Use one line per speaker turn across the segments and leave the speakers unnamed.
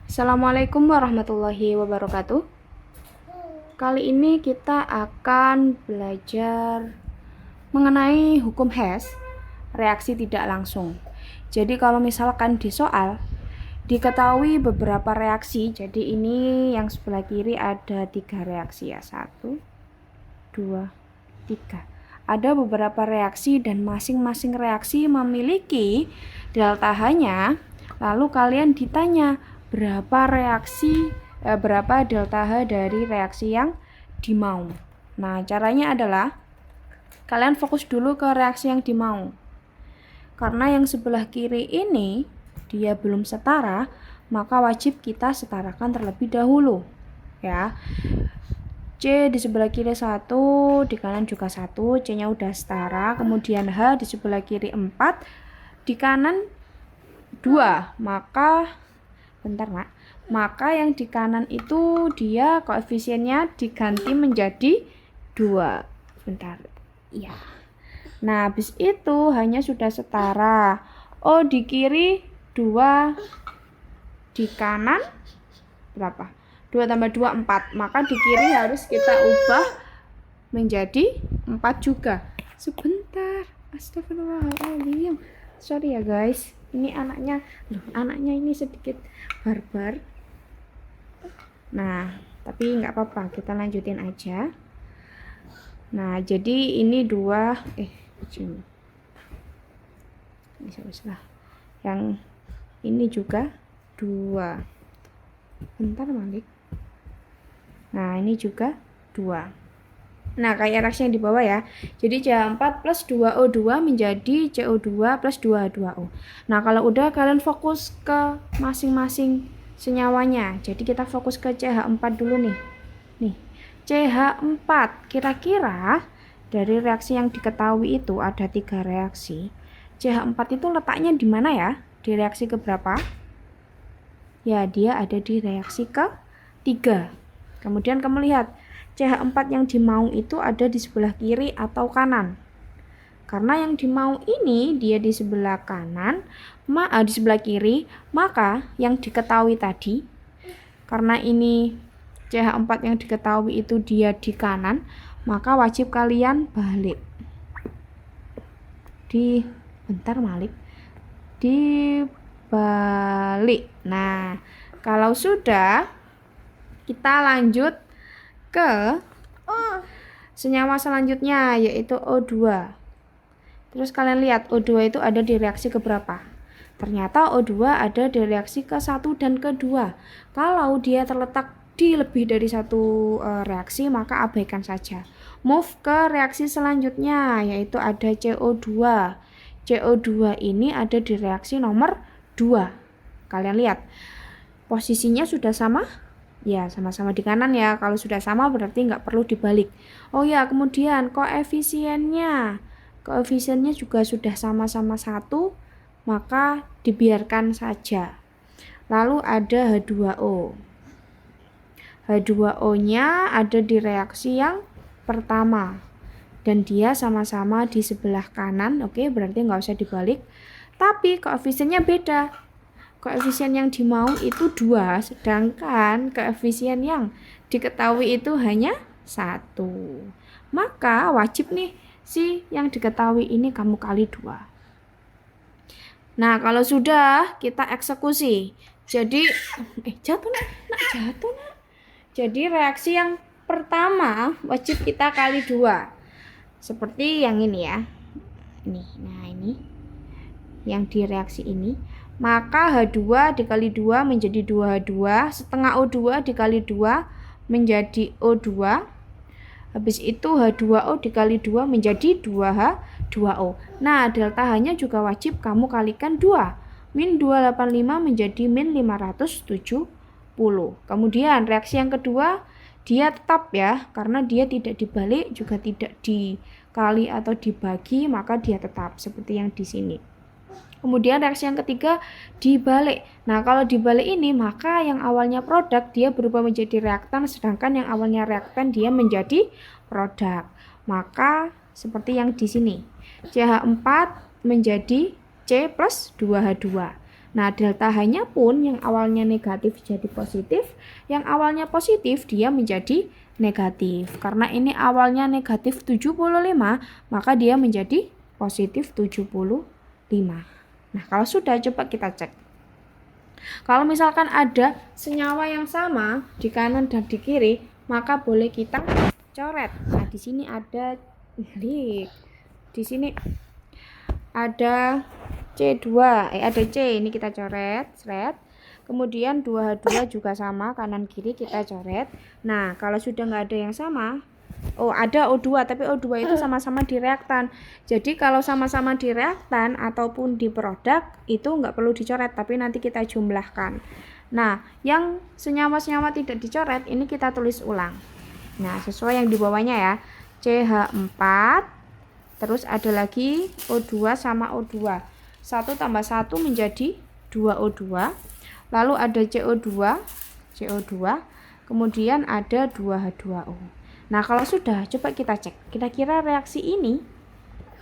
Assalamualaikum warahmatullahi wabarakatuh. Kali ini kita akan belajar mengenai hukum Hess, reaksi tidak langsung. Jadi kalau misalkan di soal diketahui beberapa reaksi, jadi ini yang sebelah kiri ada 3 reaksi ya, 1, 2, 3. Ada beberapa reaksi dan masing-masing reaksi memiliki delta H-nya. Lalu kalian ditanya berapa delta H dari reaksi yang dimau. Nah, caranya adalah kalian fokus dulu ke reaksi yang dimau. Karena yang sebelah kiri ini dia belum setara, maka wajib kita setarakan terlebih dahulu. Ya. C di sebelah kiri 1, di kanan juga 1, C-nya udah setara. Kemudian H di sebelah kiri 4, di kanan 2. Maka yang di kanan itu dia koefisiennya diganti menjadi 2. Ya. Nah, habis itu hanya sudah setara. O di kiri 2, di kanan berapa? 2 tambah 2, 4. Maka di kiri harus kita ubah menjadi 4 juga. Sebentar. Astagfirullahaladzim. Sorry ya guys. Ini anaknya ini sedikit barbar. Nah, tapi nggak apa-apa. Kita lanjutin aja. Nah, jadi ini 2. Bisa. Yang ini juga 2. Bentar Malik. Nah, ini juga 2. Nah, kayak reaksi yang di bawah ya. Jadi CH4 plus 2O2 menjadi CO2 plus 2H2O. Nah, kalau udah kalian fokus ke masing-masing senyawanya. Jadi kita fokus ke CH4 dulu nih. Nih, CH4. Kira-kira dari reaksi yang diketahui itu ada 3 reaksi. CH4 itu letaknya di mana ya? Di reaksi keberapa? Ya, dia ada di reaksi ke-3. Kemudian kamu lihat, CH4 yang dimau itu ada di sebelah kiri atau kanan. Karena yang dimau ini dia di sebelah kanan, di sebelah kiri, maka yang diketahui tadi, karena ini CH4 yang diketahui itu dia di kanan, maka wajib kalian balik. Dibalik. Nah, kalau sudah, kita lanjut ke senyawa selanjutnya, yaitu O2. Terus kalian lihat O2 itu ada di reaksi keberapa? Ternyata O2 ada di reaksi ke-1 dan ke-2. Kalau dia terletak di lebih dari satu reaksi, maka abaikan saja. Move ke reaksi selanjutnya, yaitu ada CO2. CO2 ini ada di reaksi nomor 2. Kalian lihat, posisinya sudah sama? Ya, sama-sama di kanan ya. Kalau sudah sama berarti nggak perlu dibalik. Oh ya, kemudian koefisiennya juga sudah sama-sama 1, maka dibiarkan saja. Lalu ada H2O. H2O-nya ada di reaksi yang pertama. Dan dia sama-sama di sebelah kanan. Oke, berarti nggak usah dibalik. Tapi koefisiennya beda. Koefisien yang dimau itu 2, sedangkan koefisien yang diketahui itu hanya 1. Maka wajib nih si yang diketahui ini kamu kali 2. Nah, kalau sudah kita eksekusi. Jadi jatuh nak. Jadi reaksi yang pertama wajib kita kali 2. Seperti yang ini ya. Ini yang di reaksi ini. Maka H2 dikali 2 menjadi 2H2, setengah O2 dikali 2 menjadi O2. Habis itu H2O dikali 2 menjadi 2H2O. Nah, delta H-nya juga wajib kamu kalikan 2. Min 285 menjadi min 570. Kemudian reaksi yang kedua, dia tetap ya, karena dia tidak dibalik juga tidak dikali atau dibagi, maka dia tetap seperti yang di sini. Kemudian reaksi yang ketiga dibalik. Nah, kalau dibalik ini, maka yang awalnya produk dia berubah menjadi reaktan, sedangkan yang awalnya reaktan dia menjadi produk. Maka seperti yang di sini. CH4 menjadi C plus 2H2. Nah, delta H-nya pun yang awalnya negatif jadi positif, yang awalnya positif dia menjadi negatif. Karena ini awalnya negatif 75, maka dia menjadi positif 75. Nah, kalau sudah coba kita cek. Kalau misalkan ada senyawa yang sama di kanan dan di kiri, maka boleh kita coret. Nah, di sini ada di sini ada C2, ada C, ini kita coret, seret. Kemudian 2H2 juga sama, kanan kiri kita coret. Nah, kalau sudah nggak ada yang sama, ada O2, tapi O2 itu sama-sama di reaktan. Jadi kalau sama-sama di reaktan ataupun di produk, itu nggak perlu dicoret, tapi nanti kita jumlahkan. Nah, yang senyawa-senyawa tidak dicoret, ini kita tulis ulang. Nah, sesuai yang di bawahnya ya, CH4, terus ada lagi O2 sama O2. 1 tambah 1 menjadi 2O2. Lalu ada CO2, kemudian ada 2H2O. Nah, kalau sudah, coba kita cek. Kira-kira reaksi ini,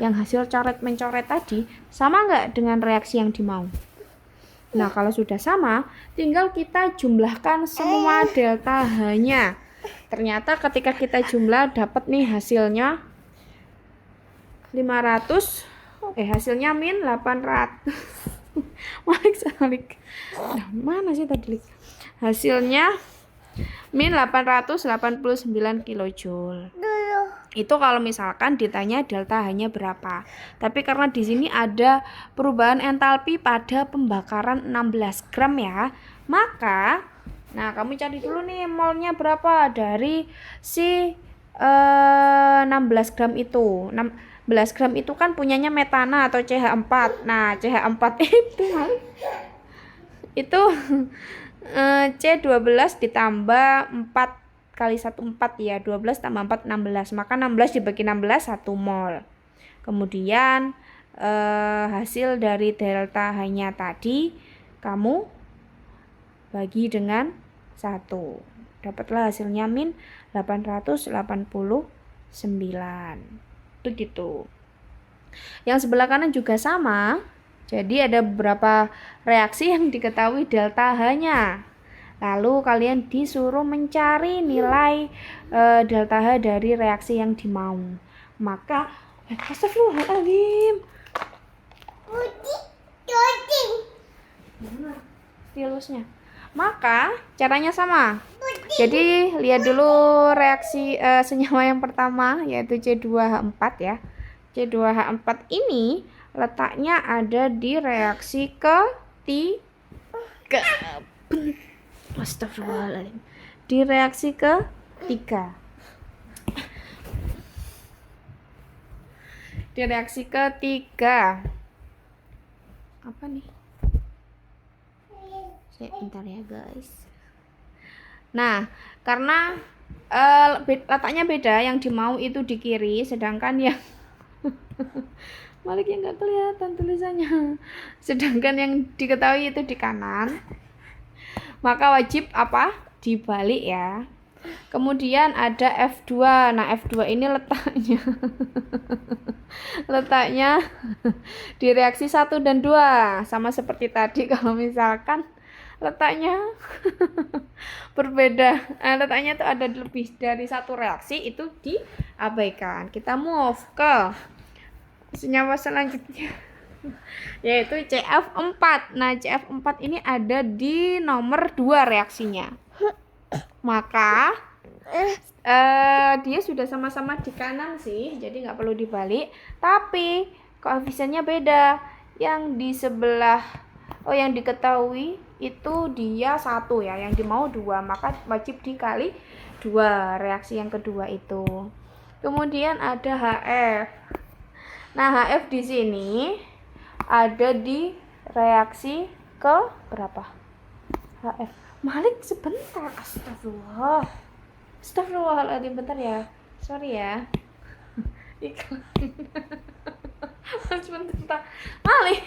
yang hasil coret-mencoret tadi, sama nggak dengan reaksi yang dimau? Nah, kalau sudah sama, tinggal kita jumlahkan semua delta H-nya. Ternyata ketika kita jumlah, dapat nih hasilnya 500, hasilnya min 800. Malik. Nah, mana sih tadi? Hasilnya min 889 kilojoule. Itu kalau misalkan ditanya delta H-nya berapa. Tapi karena di sini ada perubahan entalpi pada pembakaran 16 gram ya, maka nah kamu cari dulu nih molnya berapa dari si 16 gram itu. 16 gram itu kan punyanya metana atau CH4. Nah, CH4 itu C12 ditambah 4 kali 1 4 ya, 12 tambah 4 16, maka 16 dibagi 16 1 mol. Kemudian hasil dari delta H-nya tadi kamu bagi dengan 1, dapatlah hasilnya min 889. Begitu. Yang sebelah kanan juga sama. Jadi ada beberapa reaksi yang diketahui delta H-nya. Lalu kalian disuruh mencari nilai delta H dari reaksi yang dimau. Maka astagfirullahaladzim. Mana stilusnya? Maka caranya sama. Jadi lihat dulu reaksi senyawa yang pertama, yaitu C2H4 ya. C2H4 ini letaknya ada di reaksi ketiga. Astagfirullahaladzim. Di reaksi ketiga. Di reaksi ketiga. Apa nih? Bentar ya guys. Nah, karena letaknya beda, yang dimau itu di kiri, sedangkan yang Malik yang nggak kelihatan tulisannya. Sedangkan yang diketahui itu di kanan. Maka wajib apa? Dibalik ya. Kemudian ada F2. Nah, F2 ini letaknya letaknya di reaksi 1 dan 2. Sama seperti tadi, kalau misalkan letaknya berbeda. Letaknya itu ada lebih dari satu reaksi, itu diabaikan. Kita move ke senyawa selanjutnya, yaitu CF4. Nah, CF4 ini ada di nomor 2 reaksinya. Maka dia sudah sama-sama di kanan sih, jadi nggak perlu dibalik. Tapi koefisiennya beda. Yang di sebelah, yang diketahui itu dia 1 ya, yang dimau 2, maka wajib dikali 2 reaksi yang kedua itu. Kemudian ada HF. Nah, HF di sini ada di reaksi ke berapa? HF. Malik sebentar. Astagfirullahaladzim, bentar ya. Sorry ya. Iklan. Sebentar. Malik.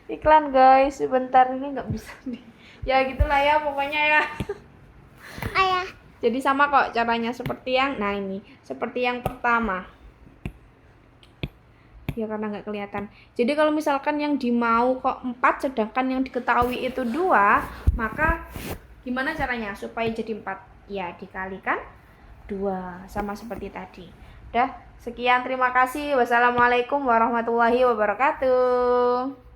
Iklan guys, sebentar, ini nggak bisa nih. Ya gitulah ya pokoknya ya. Ayah. Jadi sama kok caranya seperti yang, nah ini, seperti yang pertama. ya karena nggak kelihatan. Jadi kalau misalkan yang dimau kok 4 sedangkan yang diketahui itu 2, maka gimana caranya supaya jadi 4? Ya dikalikan 2, sama seperti tadi. Udah, sekian, terima kasih. Wassalamualaikum warahmatullahi wabarakatuh.